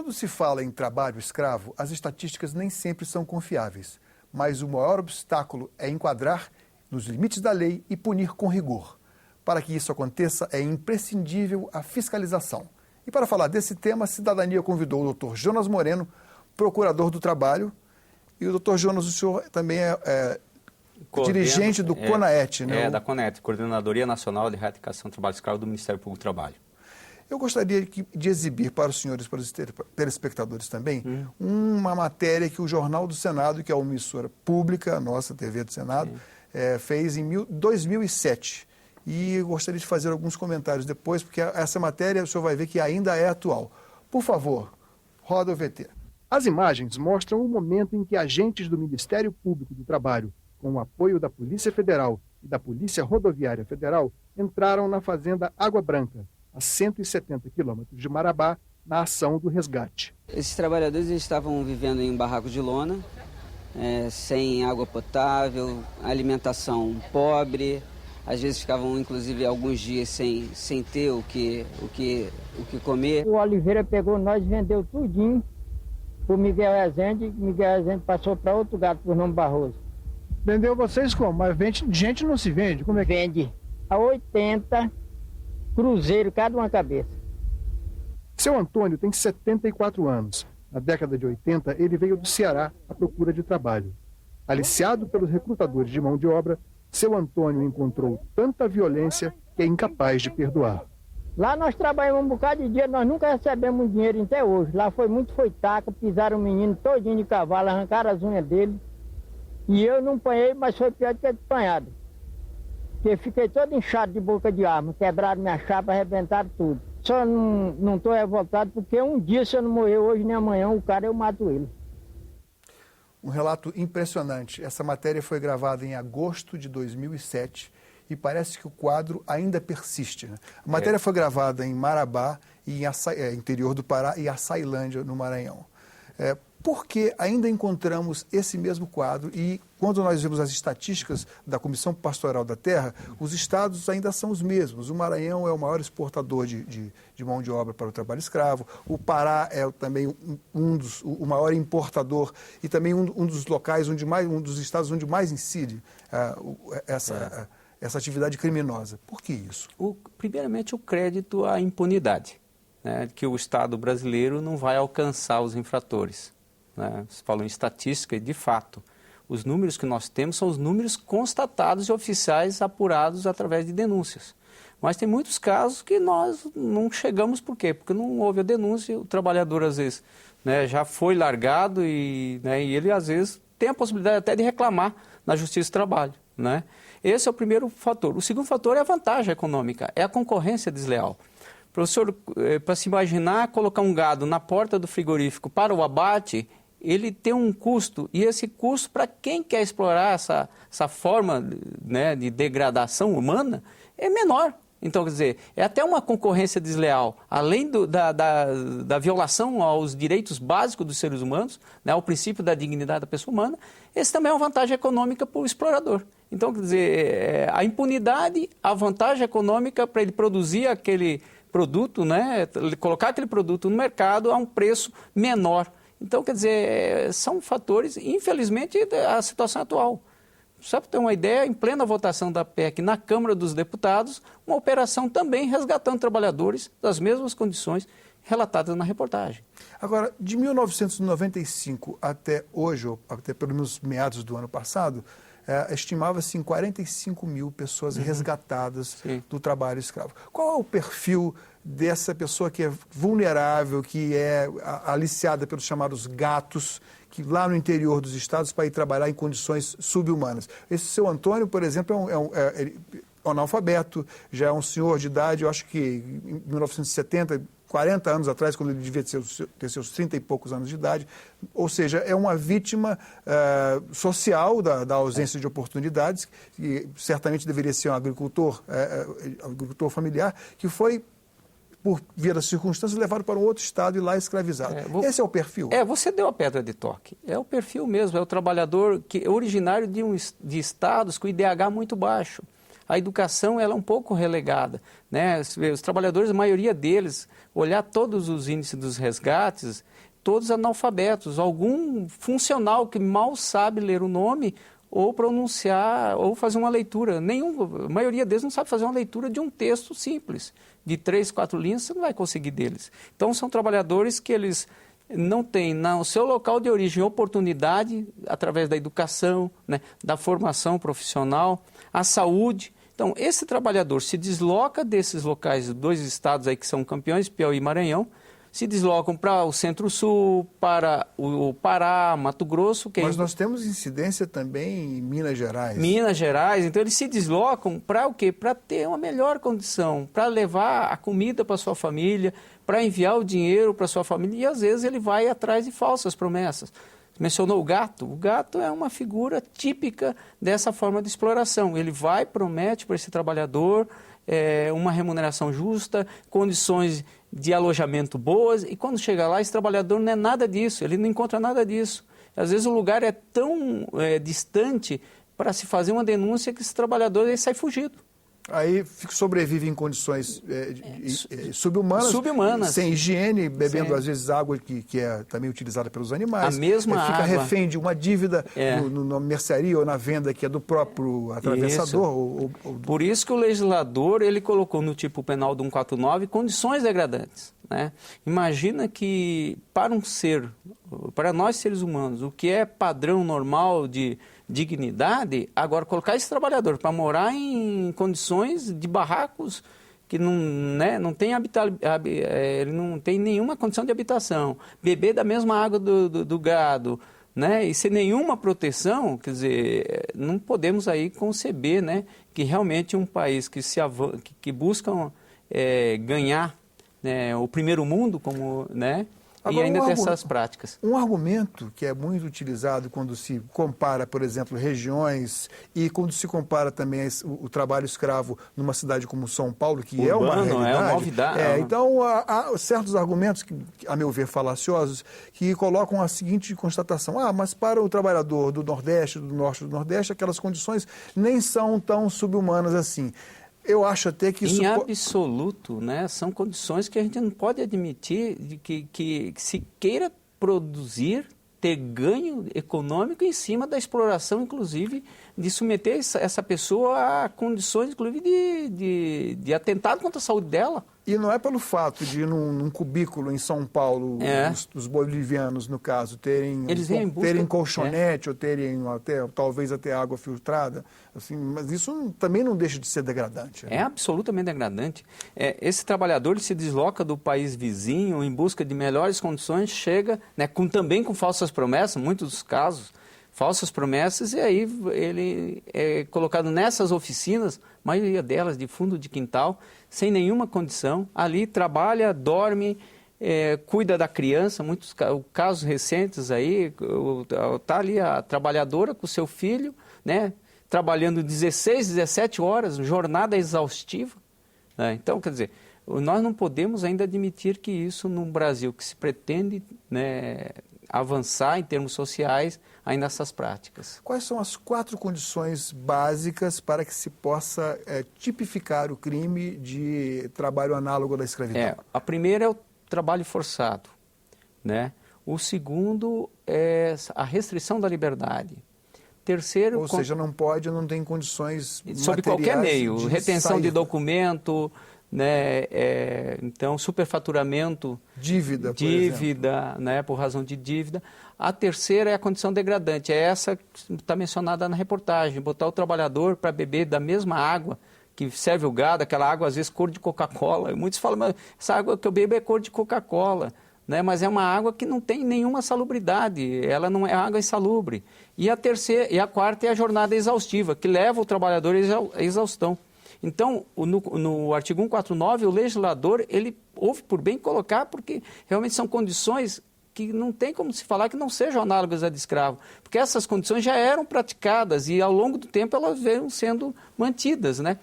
Quando se fala em trabalho escravo, as estatísticas nem sempre são confiáveis, mas o maior obstáculo é enquadrar nos limites da lei e punir com rigor. Para que isso aconteça, é imprescindível a fiscalização. E para falar desse tema, a Cidadania convidou o Dr. Jonas Moreno, procurador do trabalho, e o Dr. Jonas, o senhor também é dirigente do CONAET, né? Da CONAET, Coordenadoria Nacional de Erradicação do Trabalho Escravo do Ministério Público do Trabalho. Eu gostaria de exibir para os senhores, para os telespectadores também, uma matéria que o Jornal do Senado, que é uma emissora pública, a nossa TV do Senado, fez em 2007. E eu gostaria de fazer alguns comentários depois, porque essa matéria o senhor vai ver que ainda é atual. Por favor, roda o VT. As imagens mostram o momento em que agentes do Ministério Público do Trabalho, com o apoio da Polícia Federal e da Polícia Rodoviária Federal, entraram na fazenda Água Branca, a 170 quilômetros de Marabá, na ação do resgate. Esses trabalhadores estavam vivendo em barracos de lona, sem água potável, alimentação pobre, às vezes ficavam inclusive alguns dias sem ter o que comer. O Oliveira pegou nós e vendeu tudinho para o Miguel Rezende passou para outro gato por nome Barroso. Vendeu vocês como? Mas gente não se vende? Como é que... Vende a 80 cruzeiros cada uma cabeça. Seu Antônio tem 74 anos. Na década de 80, ele veio do Ceará à procura de trabalho. Aliciado pelos recrutadores de mão de obra, seu Antônio encontrou tanta violência que é incapaz de perdoar. Lá nós trabalhamos um bocado de dia, nós nunca recebemos dinheiro até hoje. Lá foi taca, pisaram o menino todinho de cavalo, arrancaram as unhas dele. E eu não apanhei, mas foi pior do que apanhado. Porque fiquei todo inchado de boca de arma, quebraram minha chapa, arrebentaram tudo. Só não estou revoltado porque um dia, se eu não morrer hoje nem amanhã, o cara eu mato ele. Um relato impressionante. Essa matéria foi gravada em agosto de 2007 e parece que o quadro ainda persiste, né? A matéria foi gravada em Marabá, interior do Pará, e Açailândia, no Maranhão. Por que ainda encontramos esse mesmo quadro? E quando nós vemos as estatísticas da Comissão Pastoral da Terra, os estados ainda são os mesmos. O Maranhão é o maior exportador de mão de obra para o trabalho escravo. O Pará é também o maior importador e também um dos locais, um dos estados onde mais incide essa atividade criminosa. Por que isso? Primeiramente, o crédito à impunidade, né, que o Estado brasileiro não vai alcançar os infratores. Né? Você falou em estatística e, de fato, os números que nós temos são os números constatados e oficiais apurados através de denúncias. Mas tem muitos casos que nós não chegamos, por quê? Porque não houve a denúncia, o trabalhador, às vezes, né, já foi largado e ele, às vezes, tem a possibilidade até de reclamar na Justiça do Trabalho. Né? Esse é o primeiro fator. O segundo fator é a vantagem econômica, é a concorrência desleal. Professor, para se imaginar, colocar um gado na porta do frigorífico para o abate, ele tem um custo, e esse custo, para quem quer explorar essa forma, né, de degradação humana, é menor. Então, quer dizer, é até uma concorrência desleal, além da violação aos direitos básicos dos seres humanos, né, ao princípio da dignidade da pessoa humana, esse também é uma vantagem econômica para o explorador. Então, quer dizer, a impunidade, a vantagem econômica para ele produzir aquele produto, né, colocar aquele produto no mercado a um preço menor. Então, quer dizer, são fatores, infelizmente, da situação atual. Só para ter uma ideia, em plena votação da PEC na Câmara dos Deputados, uma operação também resgatando trabalhadores das mesmas condições relatadas na reportagem. Agora, de 1995 até hoje, ou até pelo menos meados do ano passado, estimava-se em 45 mil pessoas resgatadas do trabalho escravo. Qual é o perfil dessa pessoa que é vulnerável, que é aliciada pelos chamados gatos, que lá no interior dos estados para ir trabalhar em condições subhumanas? Esse seu Antônio, por exemplo, é um analfabeto, já é um senhor de idade, eu acho que em 1970, 40 anos atrás, quando ele devia ter seus 30 e poucos anos de idade, ou seja, é uma vítima social da ausência de oportunidades, que certamente deveria ser um agricultor familiar, que foi, por via das circunstâncias, levado para um outro estado e lá escravizado. Esse é o perfil? Você deu a pedra de toque. É o perfil mesmo, é o trabalhador que é originário de estados com IDH muito baixo. a educação ela é um pouco relegada, né? Os trabalhadores, a maioria deles, olhar todos os índices dos resgates, todos analfabetos, algum funcional que mal sabe ler o nome ou pronunciar, ou fazer uma leitura. A maioria deles não sabe fazer uma leitura de um texto simples, de 3, 4 linhas, você não vai conseguir deles. Então, são trabalhadores que eles não têm no seu local de origem oportunidade, através da educação, né, da formação profissional, a saúde. Então, esse trabalhador se desloca desses locais, 2 estados aí que são campeões, Piauí e Maranhão, se deslocam para o Centro-Sul, para o Pará, Mato Grosso. Mas nós temos incidência também em Minas Gerais. Minas Gerais, então eles se deslocam para o quê? Para ter uma melhor condição, para levar a comida para sua família, para enviar o dinheiro para sua família, e às vezes ele vai atrás de falsas promessas. Mencionou o gato é uma figura típica dessa forma de exploração. Ele vai, promete para esse trabalhador uma remuneração justa, condições de alojamento boas, e quando chega lá, esse trabalhador não é nada disso, ele não encontra nada disso. Às vezes o lugar é tão distante para se fazer uma denúncia que esse trabalhador ele sai fugido. Aí sobrevive em condições subhumanas, sem higiene, bebendo às vezes água que é também utilizada pelos animais. A mesma água. Fica refém de uma dívida na mercearia ou na venda que é do próprio atravessador. Por isso que o legislador ele colocou no tipo penal do 149 condições degradantes, né? Imagina que para nós seres humanos, o que é padrão normal de dignidade, agora colocar esse trabalhador para morar em condições de barracos que não tem ele não tem nenhuma condição de habitação, beber da mesma água do gado, né? E sem nenhuma proteção, quer dizer, não podemos aí conceber, né, que realmente um país que busca ganhar, né, o primeiro mundo, como, né? Agora, e ainda tem essas práticas. Um argumento que é muito utilizado quando se compara, por exemplo, regiões e quando se compara também o trabalho escravo numa cidade como São Paulo, que urbano, é uma realidade. É uma novidade. Então, há certos argumentos, que, a meu ver, falaciosos, que colocam a seguinte constatação. Mas para o trabalhador do Nordeste, do Norte do Nordeste, aquelas condições nem são tão subhumanas assim. Eu acho até que isso... Em absoluto, né, são condições que a gente não pode admitir de que se queira produzir, ter ganho econômico em cima da exploração, inclusive, de submeter essa pessoa a condições, inclusive, de atentado contra a saúde dela. E não é pelo fato de, num cubículo em São Paulo, os bolivianos, no caso, terem colchonete ou terem talvez até água filtrada, assim, mas isso também não deixa de ser degradante. Né? É absolutamente degradante. Esse trabalhador ele se desloca do país vizinho em busca de melhores condições, chega, né, também com falsas promessas, em muitos dos casos, falsas promessas, e aí ele é colocado nessas oficinas, a maioria delas de fundo de quintal, sem nenhuma condição, ali trabalha, dorme, cuida da criança, muitos casos recentes aí, está ali a trabalhadora com o seu filho, né, trabalhando 16, 17 horas, jornada exaustiva, né? Então, quer dizer, nós não podemos ainda admitir que isso num Brasil que se pretende, né, avançar em termos sociais, ainda essas práticas. Quais são as 4 condições básicas para que se possa tipificar o crime de trabalho análogo da escravidão? A primeira é o trabalho forçado, né? O segundo é a restrição da liberdade. Terceiro... Ou seja, não tem condições sob qualquer meio, retenção de documento, né, então superfaturamento, dívida, né, por razão de dívida. A terceira é a condição degradante, é essa que está mencionada na reportagem, botar o trabalhador para beber da mesma água que serve o gado, aquela água às vezes cor de Coca-Cola. Muitos falam, mas essa água que eu bebo é cor de Coca-Cola, né, mas é uma água que não tem nenhuma salubridade, ela não é água insalubre. E a quarta é a jornada exaustiva, que leva o trabalhador à exaustão. Então, no artigo 149, o legislador, ele houve por bem colocar, porque realmente são condições que não tem como se falar que não sejam análogas à de escravo, porque essas condições já eram praticadas e, ao longo do tempo, elas vieram sendo mantidas, né?